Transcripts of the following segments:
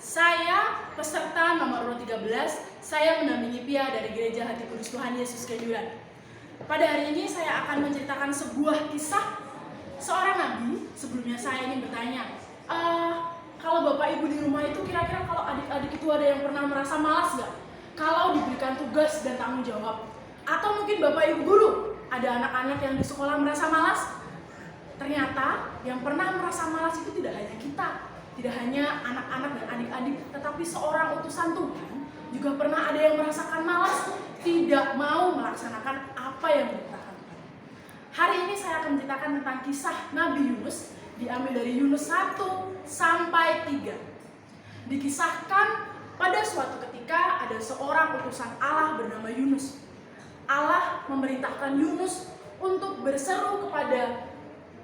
Saya peserta nomor urut 13, saya mendampingi Pia dari Gereja Hati Kudus Tuhan Yesus Keyuran. Pada hari ini saya akan menceritakan sebuah kisah seorang nabi. Sebelumnya saya ingin bertanya, kalau Bapak Ibu di rumah itu kira-kira kalau adik-adik itu ada yang pernah merasa malas nggak? Kalau diberikan tugas dan tanggung jawab. Atau mungkin Bapak Ibu guru, ada anak-anak yang di sekolah merasa malas? Ternyata yang pernah merasa malas itu tidak hanya kita, tidak hanya anak-anak dan adik-adik, tetapi seorang utusan Tuhan juga pernah ada yang merasakan malas, tidak mau melaksanakan apa yang diperintahkan Tuhan. Hari ini saya akan menceritakan tentang kisah Nabi Yunus, diambil dari Yunus 1 sampai 3. Dikisahkan pada suatu ketika ada seorang utusan Allah bernama Yunus. Allah memerintahkan Yunus untuk berseru kepada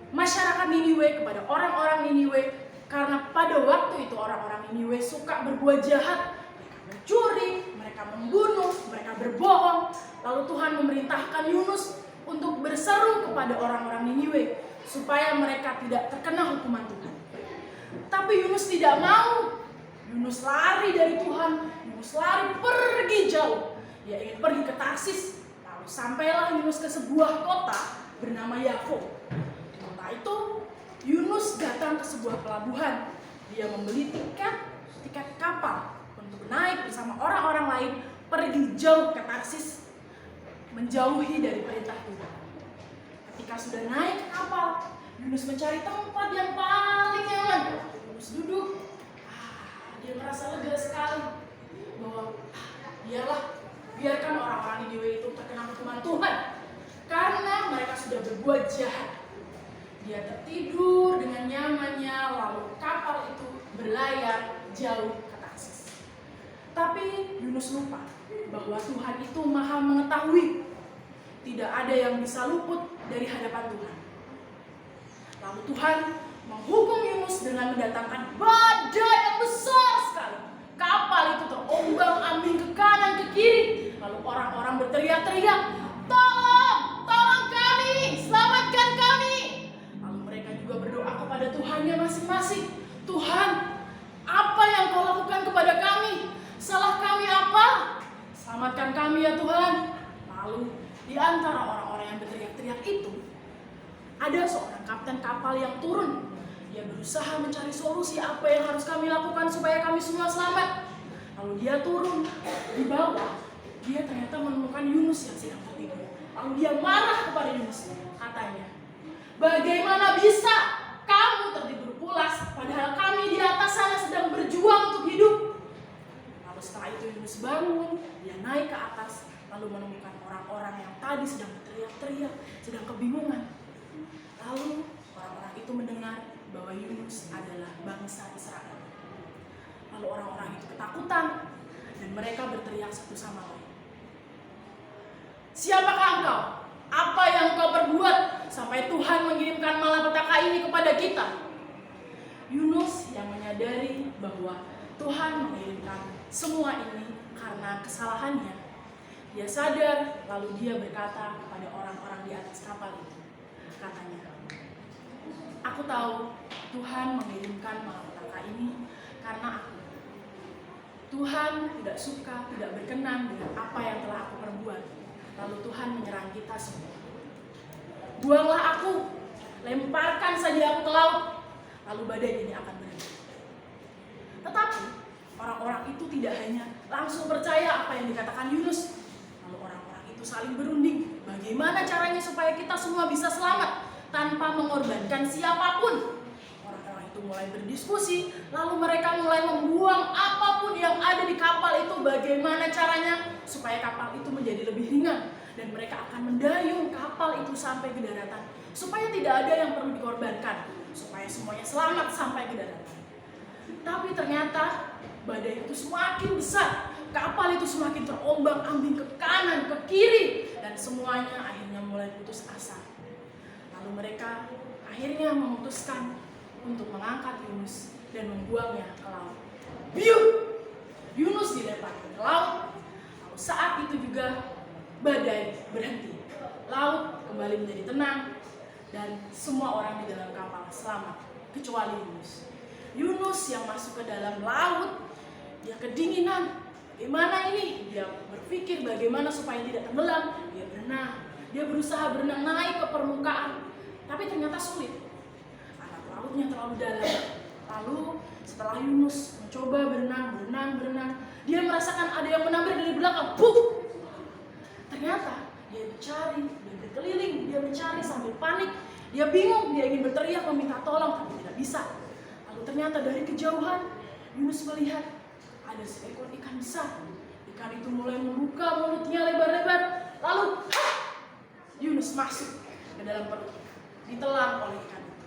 masyarakat Niniwe, kepada orang-orang Niniwe, karena pada waktu itu orang-orang Niniwe suka berbuat jahat. Mereka mencuri, mereka membunuh, mereka berbohong. Lalu Tuhan memerintahkan Yunus untuk berseru kepada orang-orang Niniwe supaya mereka tidak terkena hukuman Tuhan. Tapi Yunus tidak mau. Yunus lari dari Tuhan. Yunus lari pergi jauh. Dia ingin pergi ke Tarsis. Lalu sampailah Yunus ke sebuah kota bernama Yafo. Di kota itu Yunus datang ke sebuah pelabuhan. Dia membeli tiket kapal untuk naik bersama orang-orang lain pergi jauh ke Tarsis, menjauhi dari perintah Tuhan. Ketika sudah naik ke kapal, Yunus mencari tempat yang paling nyaman. Yunus duduk. Dia merasa lega sekali bahwa biarkan orang-orang Niniwe itu terkena hukuman Tuhan karena mereka sudah berbuat jahat. Dia tertidur dengan nyamannya, lalu kapal itu berlayar jauh ke Tarsis. Tapi Yunus lupa bahwa Tuhan itu Maha mengetahui. Tidak ada yang bisa luput dari hadapan Tuhan. Lalu Tuhan menghukum Yunus dengan mendatangkan badai yang besar sekali. Kapal itu terombang-ambing ke kanan ke kiri. Lalu orang-orang berteriak-teriak, Tolong kami, selamatkan kami. Lalu mereka juga berdoa kepada Tuhannya masing-masing. Tuhan, apa yang Kau lakukan kepada kami? Salah kami apa? Selamatkan kami ya Tuhan. Lalu di antara orang-orang yang berteriak-teriak itu, ada seorang kapten kapal yang turun. Dia berusaha mencari solusi apa yang harus kami lakukan supaya kami semua selamat. Lalu dia turun di bawah. Dia ternyata menemukan Yunus yang sedang tertidur. Lalu dia marah kepada Yunus. Katanya, bagaimana bisa kamu tertidur pulas padahal kami di atas sana sedang berjuang untuk hidup? Lalu setelah itu Yunus bangun. Dia naik ke atas. Lalu menemukan orang-orang yang tadi sedang berteriak-teriak, sedang kebingungan. Lalu orang-orang itu mendengar bahwa Yunus adalah bangsa Israel. Lalu orang-orang itu ketakutan dan mereka berteriak satu sama lain. Siapakah engkau? Apa yang kau perbuat sampai Tuhan mengirimkan malapetaka ini kepada kita? Yunus yang menyadari bahwa Tuhan mengirimkan semua ini karena kesalahannya. Dia sadar, lalu dia berkata kepada orang-orang di atas kapal itu. Katanya, aku tahu Tuhan mengirimkan malapetaka ini karena aku. Tuhan tidak suka, tidak berkenan dengan apa yang telah aku perbuat. Lalu Tuhan menyerang kita semua. Buanglah aku, lemparkan saja aku ke laut, lalu badai ini akan berhenti. Tetapi orang-orang itu tidak hanya langsung percaya apa yang dikatakan Yunus. Lalu orang-orang itu saling berunding, bagaimana caranya supaya kita semua bisa selamat tanpa mengorbankan siapapun. Orang-orang itu mulai berdiskusi, lalu mereka mulai membuang apapun yang ada di kapal itu, bagaimana caranya supaya kapal itu menjadi lebih ringan. Dan mereka akan mendayung kapal itu sampai ke daratan, supaya tidak ada yang perlu dikorbankan, supaya semuanya selamat sampai ke daratan. Tapi ternyata badai itu semakin besar, kapal itu semakin terombang-ambing ke kanan, ke kiri, dan semuanya akhirnya mulai putus asa. Lalu mereka akhirnya memutuskan untuk mengangkat Yunus dan membuangnya ke laut. Biu! Yunus dilemparkan ke laut. Lalu saat itu juga badai berhenti. Laut kembali menjadi tenang dan semua orang di dalam kapal selamat kecuali Yunus. Yunus yang masuk ke dalam laut, dia kedinginan. Bagaimana ini? Dia berpikir bagaimana supaya tidak tenggelam. Dia berenang. Dia berusaha berenang naik ke permukaan. Tapi ternyata sulit. Karena lautnya terlalu dalam. Lalu setelah Yunus mencoba berenang, dia merasakan ada yang menambar dari belakang. Puh! Ternyata dia mencari, dia berkeliling, dia mencari sambil panik. Dia bingung, dia ingin berteriak meminta tolong, tapi tidak bisa. Lalu ternyata dari kejauhan, Yunus melihat ada seekor ikan besar. Ikan itu mulai membuka mulutnya lebar-lebar. Lalu, Yunus masuk ke dalam perut, ditelan oleh ikan itu.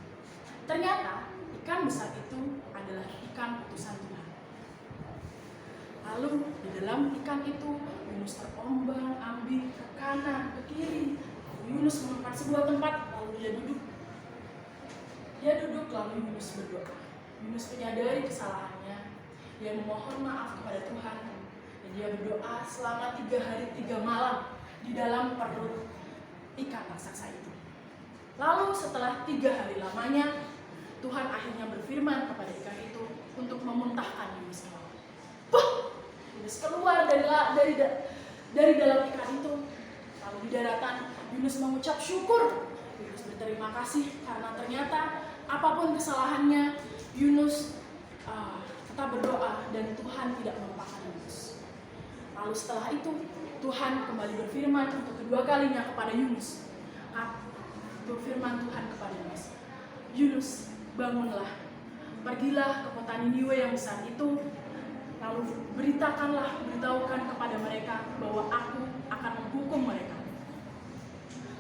Ternyata ikan besar itu adalah ikan utusan Tuhan. Lalu di dalam ikan itu Yunus terombang-ambing ke kanan, ke kiri. Yunus menemukan sebuah tempat, lalu dia duduk. Lalu Yunus berdoa. Yunus menyadari kesalahannya. Dia memohon maaf kepada Tuhan. Dan dia berdoa selama 3 hari 3 malam di dalam perut ikan raksasa itu. Lalu setelah 3 hari lamanya, Tuhan akhirnya berfirman kepada ikan itu untuk memuntahkan Yunus keluar. Yunus keluar dari dalam ikan itu. Lalu di daratan, Yunus mengucap syukur. Yunus berterima kasih karena ternyata apapun kesalahannya, Yunus tetap berdoa dan Tuhan tidak melupakan Yunus. Lalu setelah itu, Tuhan kembali berfirman untuk kedua kalinya kepada Yunus. Berfirman Tuhan kepada Yunus, Yunus, bangunlah, pergilah ke kota Niniwe yang besar itu, lalu beritahukan kepada mereka bahwa aku akan menghukum mereka.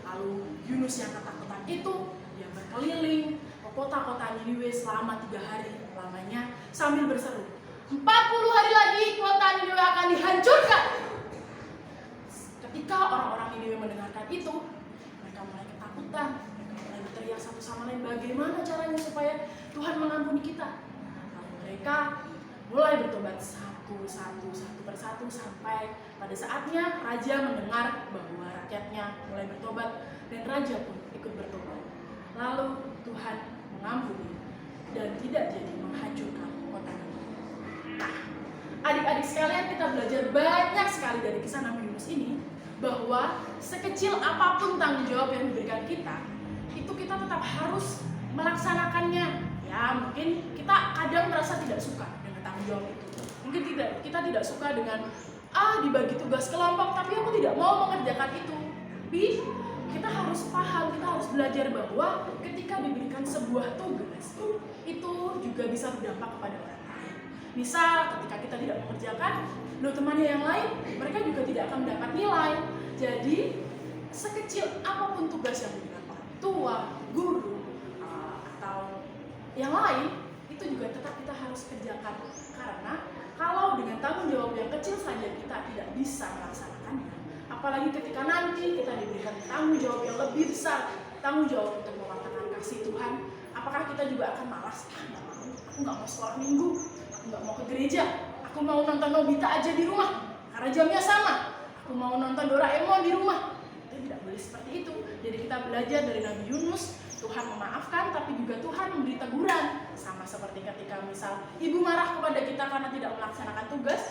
Lalu Yunus yang ketakutan itu, dia berkeliling ke kota-kota Niniwe selama 3 hari lamanya sambil berseru, 40 hari lagi kota Niniwe akan dihancurkan. Ketika orang-orang Niniwe mendengarkan itu, mereka mulai ketakutan. Mereka mulai berteriak satu sama lain, bagaimana caranya supaya Tuhan mengampuni kita. Lalu mereka mulai bertobat satu persatu sampai pada saatnya raja mendengar bahwa rakyatnya mulai bertobat dan raja pun ikut bertobat. Lalu Tuhan mengampuni dan tidak jadi menghancurkan kota itu. Nah, adik-adik sekalian, kita belajar banyak sekali dari kisah Nabi Yunus ini, bahwa sekecil apapun tanggung jawab yang diberikan kita, itu kita tetap harus melaksanakannya. Ya, mungkin kita kadang merasa tidak suka dengan tanggung jawab itu. Mungkin kita tidak suka dengan dibagi tugas kelompok, tapi aku tidak mau mengerjakan itu. Tapi kita harus paham, kita harus belajar bahwa ketika diberikan sebuah tugas, itu juga bisa berdampak kepada orang lain. Misal ketika kita tidak mengerjakan, temannya yang lain, mereka juga tidak akan mendapat nilai. Jadi sekecil apapun tugas yang diberikan orang tua, guru, atau yang lain, itu juga tetap kita harus kerjakan. Karena kalau dengan tanggung jawab yang kecil saja kita tidak bisa melaksanakannya, apalagi ketika nanti kita diberikan tanggung jawab yang lebih besar, tanggung jawab untuk mewartakan kasih Tuhan, apakah kita juga akan malas? Aku nggak mau sekolah minggu, aku nggak mau ke gereja, aku mau nonton Nobita aja di rumah karena jamnya sama, aku mau nonton Doraemon di rumah. Kita tidak boleh seperti itu. Jadi kita belajar dari Nabi Yunus, Tuhan memaafkan tapi juga Tuhan memberi teguran. Sama seperti ketika misal ibu marah kepada kita karena tidak melaksanakan tugas,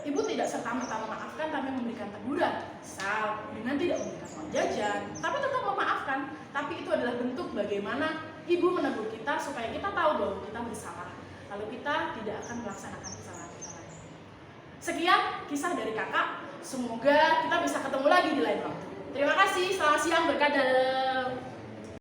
ibu tidak serta-merta memaafkan tapi memberikan teguran. Misal dengan tidak memberikan uang jajan, tapi tetap memaafkan. Tapi itu adalah bentuk bagaimana ibu menegur kita supaya kita tahu bahwa kita bersalah. Lalu kita tidak akan melaksanakan kesalahan kita lagi. Sekian kisah dari kakak. Semoga kita bisa ketemu lagi di lain waktu. Terima kasih. Selamat siang, berkah.